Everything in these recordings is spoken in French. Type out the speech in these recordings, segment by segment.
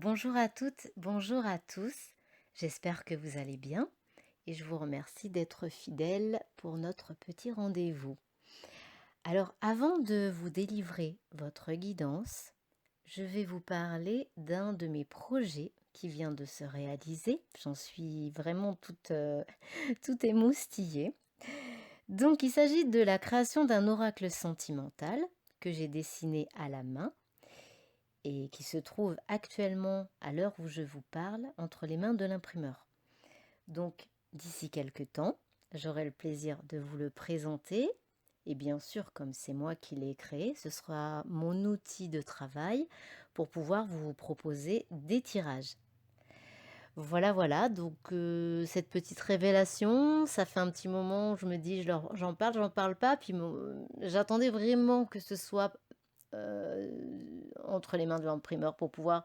Bonjour à toutes, bonjour à tous. J'espère que vous allez bien et je vous remercie d'être fidèles pour notre petit rendez-vous. Alors, avant de vous délivrer votre guidance, je vais vous parler d'un de mes projets qui vient de se réaliser. J'en suis vraiment toute émoustillée. Donc, il s'agit de la création d'un oracle sentimental que j'ai dessiné à la main et qui se trouve actuellement, à l'heure où je vous parle, entre les mains de l'imprimeur. Donc, d'ici quelques temps, j'aurai le plaisir de vous le présenter. Et bien sûr, comme c'est moi qui l'ai créé, ce sera mon outil de travail pour pouvoir vous proposer des tirages. Voilà, voilà, donc cette petite révélation, ça fait un petit moment, je me dis, j'en parle pas, puis j'attendais vraiment que ce soit entre les mains de l'imprimeur pour pouvoir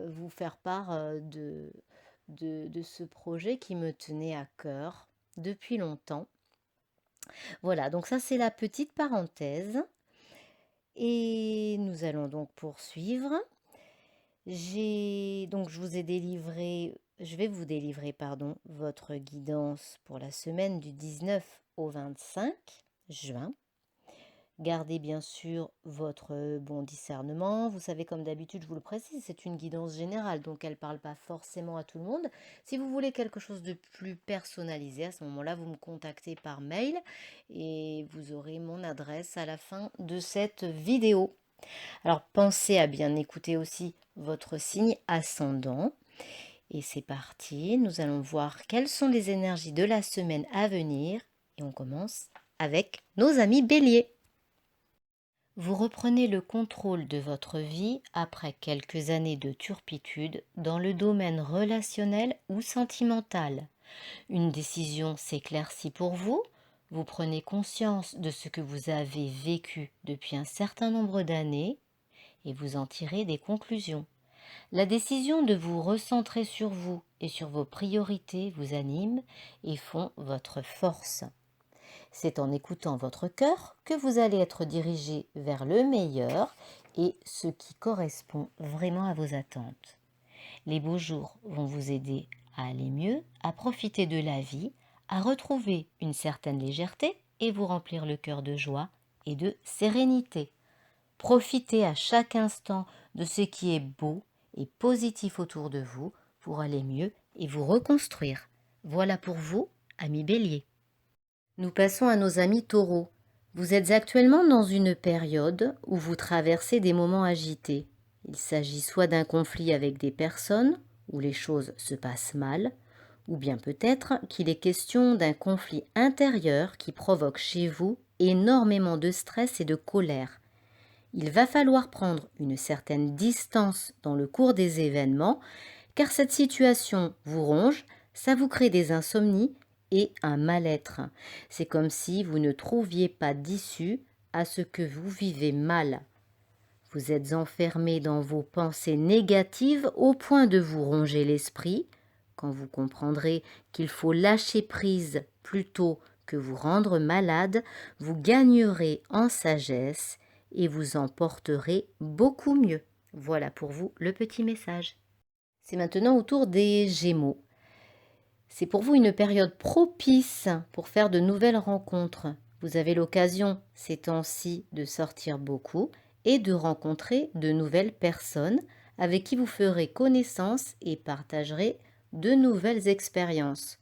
vous faire part de ce projet qui me tenait à cœur depuis longtemps. Voilà, donc ça c'est la petite parenthèse. Et nous allons donc poursuivre. Je vais vous délivrer, pardon, votre guidance pour la semaine du 19 au 25 juin. Gardez bien sûr votre bon discernement. Vous savez, comme d'habitude, je vous le précise, c'est une guidance générale, donc elle ne parle pas forcément à tout le monde. Si vous voulez quelque chose de plus personnalisé, à ce moment-là, vous me contactez par mail et vous aurez mon adresse à la fin de cette vidéo. Alors, pensez à bien écouter aussi votre signe ascendant. Et c'est parti, nous allons voir quelles sont les énergies de la semaine à venir. Et on commence avec nos amis béliers. Vous reprenez le contrôle de votre vie après quelques années de turpitude dans le domaine relationnel ou sentimental. Une décision s'éclaircit pour vous, vous prenez conscience de ce que vous avez vécu depuis un certain nombre d'années et vous en tirez des conclusions. La décision de vous recentrer sur vous et sur vos priorités vous anime et font votre force. C'est en écoutant votre cœur que vous allez être dirigé vers le meilleur et ce qui correspond vraiment à vos attentes. Les beaux jours vont vous aider à aller mieux, à profiter de la vie, à retrouver une certaine légèreté et vous remplir le cœur de joie et de sérénité. Profitez à chaque instant de ce qui est beau et positif autour de vous pour aller mieux et vous reconstruire. Voilà pour vous, amis béliers. Nous passons à nos amis taureaux. Vous êtes actuellement dans une période où vous traversez des moments agités. Il s'agit soit d'un conflit avec des personnes, où les choses se passent mal, ou bien peut-être qu'il est question d'un conflit intérieur qui provoque chez vous énormément de stress et de colère. Il va falloir prendre une certaine distance dans le cours des événements, car cette situation vous ronge, ça vous crée des insomnies et un mal-être. C'est comme si vous ne trouviez pas d'issue à ce que vous vivez mal. Vous êtes enfermé dans vos pensées négatives au point de vous ronger l'esprit. Quand vous comprendrez qu'il faut lâcher prise plutôt que vous rendre malade, vous gagnerez en sagesse et vous en porterez beaucoup mieux. Voilà pour vous le petit message. C'est maintenant au tour des Gémeaux. C'est pour vous une période propice pour faire de nouvelles rencontres. Vous avez l'occasion ces temps-ci de sortir beaucoup et de rencontrer de nouvelles personnes avec qui vous ferez connaissance et partagerez de nouvelles expériences.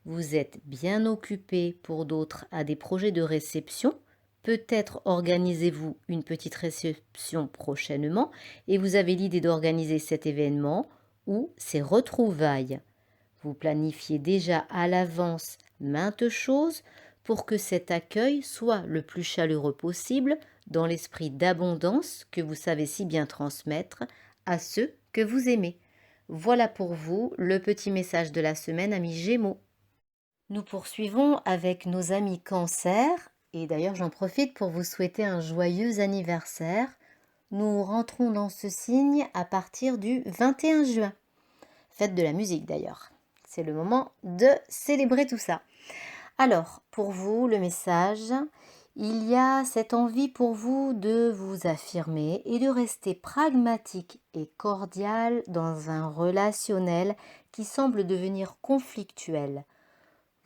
Vous êtes bien occupé pour d'autres à des projets de réception. Peut-être organisez-vous une petite réception prochainement et vous avez l'idée d'organiser cet événement ou ces retrouvailles. Vous planifiez déjà à l'avance maintes choses pour que cet accueil soit le plus chaleureux possible dans l'esprit d'abondance que vous savez si bien transmettre à ceux que vous aimez. Voilà pour vous le petit message de la semaine, amis Gémeaux. Nous poursuivons avec nos amis Cancer, et d'ailleurs j'en profite pour vous souhaiter un joyeux anniversaire. Nous rentrons dans ce signe à partir du 21 juin, fête de la musique d'ailleurs. C'est le moment de célébrer tout ça. Alors, pour vous, le message, Il y a cette envie pour vous de vous affirmer et de rester pragmatique et cordial dans un relationnel qui semble devenir conflictuel.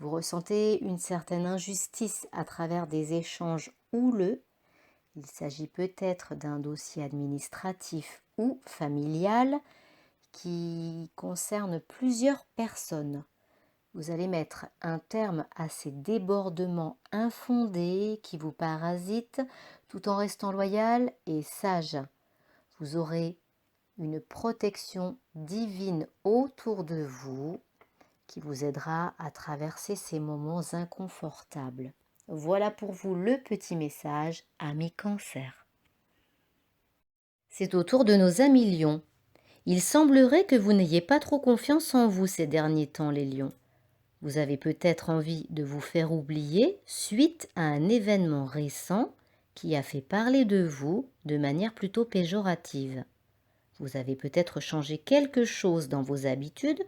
Vous ressentez une certaine injustice à travers des échanges houleux. Il s'agit peut-être d'un dossier administratif ou familial qui concerne plusieurs personnes. Vous allez mettre un terme à ces débordements infondés qui vous parasitent tout en restant loyal et sage. Vous aurez une protection divine autour de vous qui vous aidera à traverser ces moments inconfortables. Voilà pour vous le petit message, amis Cancer. C'est au tour de nos amis Lions. Il semblerait que vous n'ayez pas trop confiance en vous ces derniers temps, les Lions. Vous avez peut-être envie de vous faire oublier suite à un événement récent qui a fait parler de vous de manière plutôt péjorative. Vous avez peut-être changé quelque chose dans vos habitudes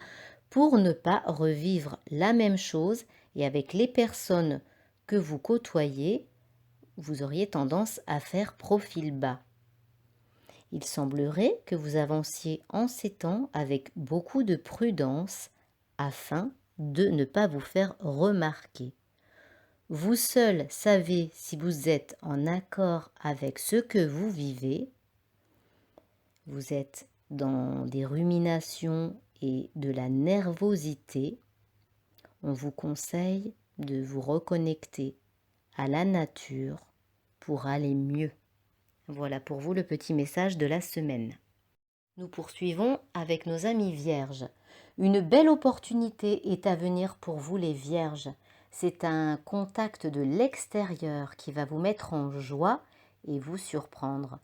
pour ne pas revivre la même chose et avec les personnes que vous côtoyez, vous auriez tendance à faire profil bas. Il semblerait que vous avanciez en ces temps avec beaucoup de prudence afin de ne pas vous faire remarquer. Vous seul savez si vous êtes en accord avec ce que vous vivez. Vous êtes dans des ruminations et de la nervosité. On vous conseille de vous reconnecter à la nature pour aller mieux. Voilà pour vous le petit message de la semaine. Nous poursuivons avec nos amis vierges. Une belle opportunité est à venir pour vous les vierges. C'est un contact de l'extérieur qui va vous mettre en joie et vous surprendre.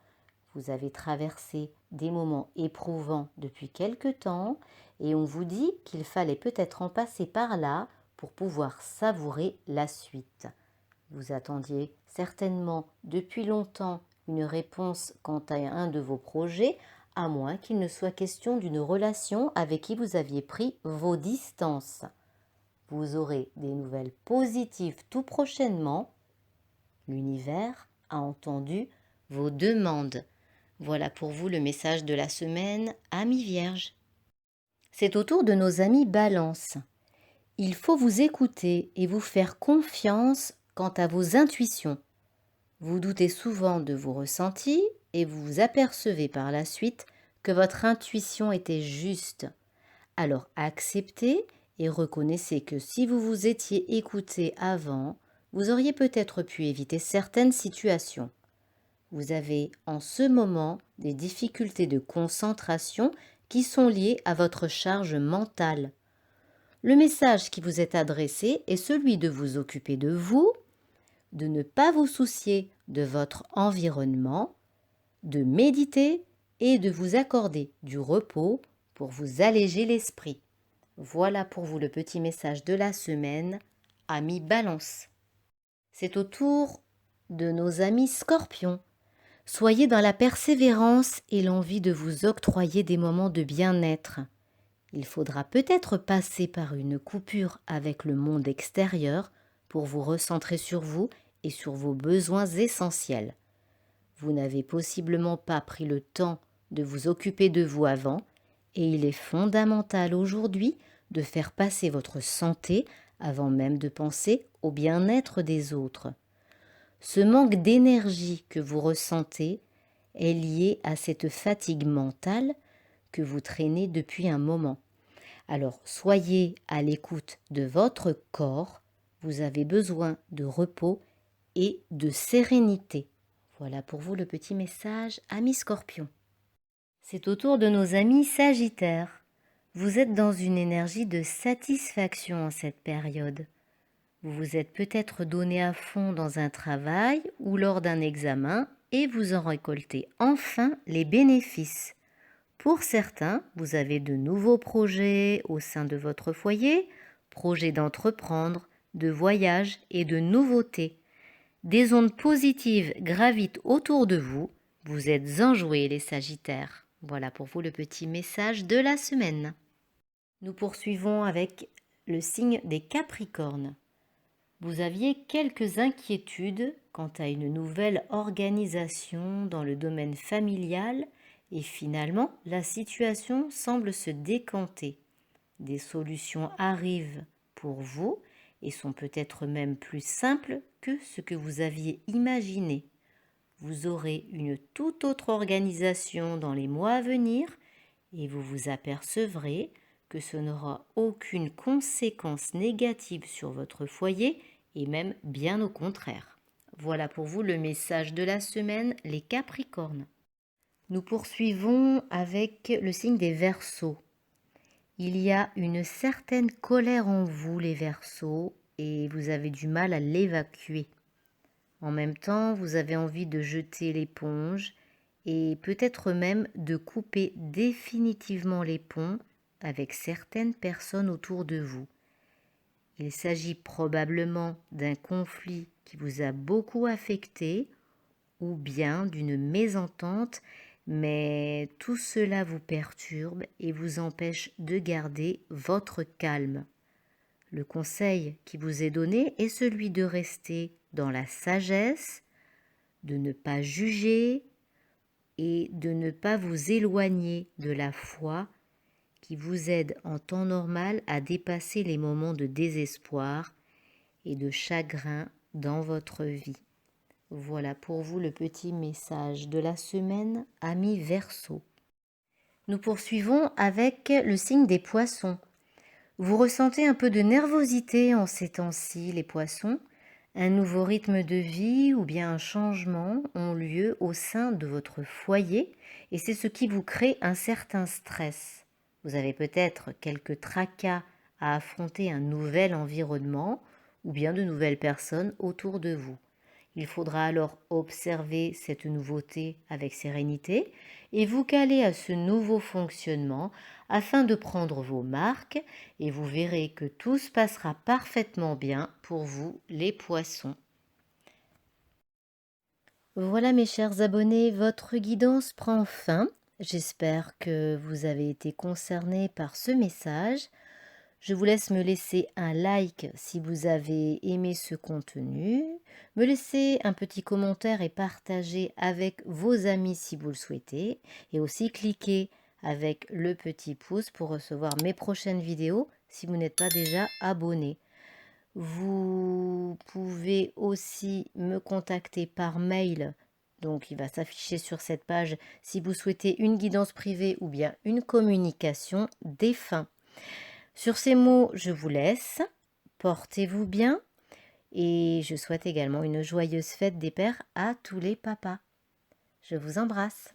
Vous avez traversé des moments éprouvants depuis quelque temps et on vous dit qu'il fallait peut-être en passer par là pour pouvoir savourer la suite. Vous attendiez certainement depuis longtemps une réponse quant à un de vos projets, à moins qu'il ne soit question d'une relation avec qui vous aviez pris vos distances. Vous aurez des nouvelles positives tout prochainement. L'univers a entendu vos demandes. Voilà pour vous le message de la semaine, amis vierges. C'est au tour de nos amis Balance. Il faut vous écouter et vous faire confiance quant à vos intuitions. Vous doutez souvent de vos ressentis et vous vous apercevez par la suite que votre intuition était juste. Alors acceptez et reconnaissez que si vous vous étiez écouté avant, vous auriez peut-être pu éviter certaines situations. Vous avez en ce moment des difficultés de concentration qui sont liées à votre charge mentale. Le message qui vous est adressé est celui de vous occuper de vous, de ne pas vous soucier de votre environnement, de méditer et de vous accorder du repos pour vous alléger l'esprit. Voilà pour vous le petit message de la semaine, amis Balance. C'est au tour de nos amis Scorpions. Soyez dans la persévérance et l'envie de vous octroyer des moments de bien-être. Il faudra peut-être passer par une coupure avec le monde extérieur pour vous recentrer sur vous et sur vos besoins essentiels. Vous n'avez possiblement pas pris le temps de vous occuper de vous avant et il est fondamental aujourd'hui de faire passer votre santé avant même de penser au bien-être des autres. Ce manque d'énergie que vous ressentez est lié à cette fatigue mentale que vous traînez depuis un moment. Alors, soyez à l'écoute de votre corps. Vous avez besoin de repos et de sérénité. Voilà pour vous le petit message, amis Scorpions. C'est au tour de nos amis Sagittaires. Vous êtes dans une énergie de satisfaction en cette période. Vous vous êtes peut-être donné à fond dans un travail ou lors d'un examen et vous en récoltez enfin les bénéfices. Pour certains, vous avez de nouveaux projets au sein de votre foyer, projets d'entreprendre, de voyage et de nouveautés. Des ondes positives gravitent autour de vous. Vous êtes enjoués les Sagittaires. Voilà pour vous le petit message de la semaine. Nous poursuivons avec le signe des Capricornes. Vous aviez quelques inquiétudes quant à une nouvelle organisation dans le domaine familial et finalement la situation semble se décanter. Des solutions arrivent pour vous et sont peut-être même plus simples que ce que vous aviez imaginé. Vous aurez une toute autre organisation dans les mois à venir et vous vous apercevrez que ce n'aura aucune conséquence négative sur votre foyer et même bien au contraire. Voilà pour vous le message de la semaine, les Capricornes. Nous poursuivons avec le signe des Verseaux. Il y a une certaine colère en vous, les Verseaux, et vous avez du mal à l'évacuer. En même temps, vous avez envie de jeter l'éponge et peut-être même de couper définitivement les ponts avec certaines personnes autour de vous. Il s'agit probablement d'un conflit qui vous a beaucoup affecté ou bien d'une mésentente, mais tout cela vous perturbe et vous empêche de garder votre calme. Le conseil qui vous est donné est celui de rester dans la sagesse, de ne pas juger et de ne pas vous éloigner de la foi qui vous aide en temps normal à dépasser les moments de désespoir et de chagrin dans votre vie. Voilà pour vous le petit message de la semaine, amis Verseaux. Nous poursuivons avec le signe des Poissons. Vous ressentez un peu de nervosité en ces temps-ci, les Poissons. Un nouveau rythme de vie ou bien un changement ont lieu au sein de votre foyer et c'est ce qui vous crée un certain stress. Vous avez peut-être quelques tracas à affronter un nouvel environnement ou bien de nouvelles personnes autour de vous. Il faudra alors observer cette nouveauté avec sérénité et vous caler à ce nouveau fonctionnement afin de prendre vos marques et vous verrez que tout se passera parfaitement bien pour vous les poissons. Voilà mes chers abonnés, votre guidance prend fin. J'espère que vous avez été concernés par ce message. Je vous laisse me laisser un like si vous avez aimé ce contenu, me laisser un petit commentaire et partager avec vos amis si vous le souhaitez, et aussi cliquer avec le petit pouce pour recevoir mes prochaines vidéos si vous n'êtes pas déjà abonné. Vous pouvez aussi me contacter par mail, donc il va s'afficher sur cette page si vous souhaitez une guidance privée ou bien une communication des fins. Sur ces mots, je vous laisse, portez-vous bien et je souhaite également une joyeuse fête des pères à tous les papas. Je vous embrasse.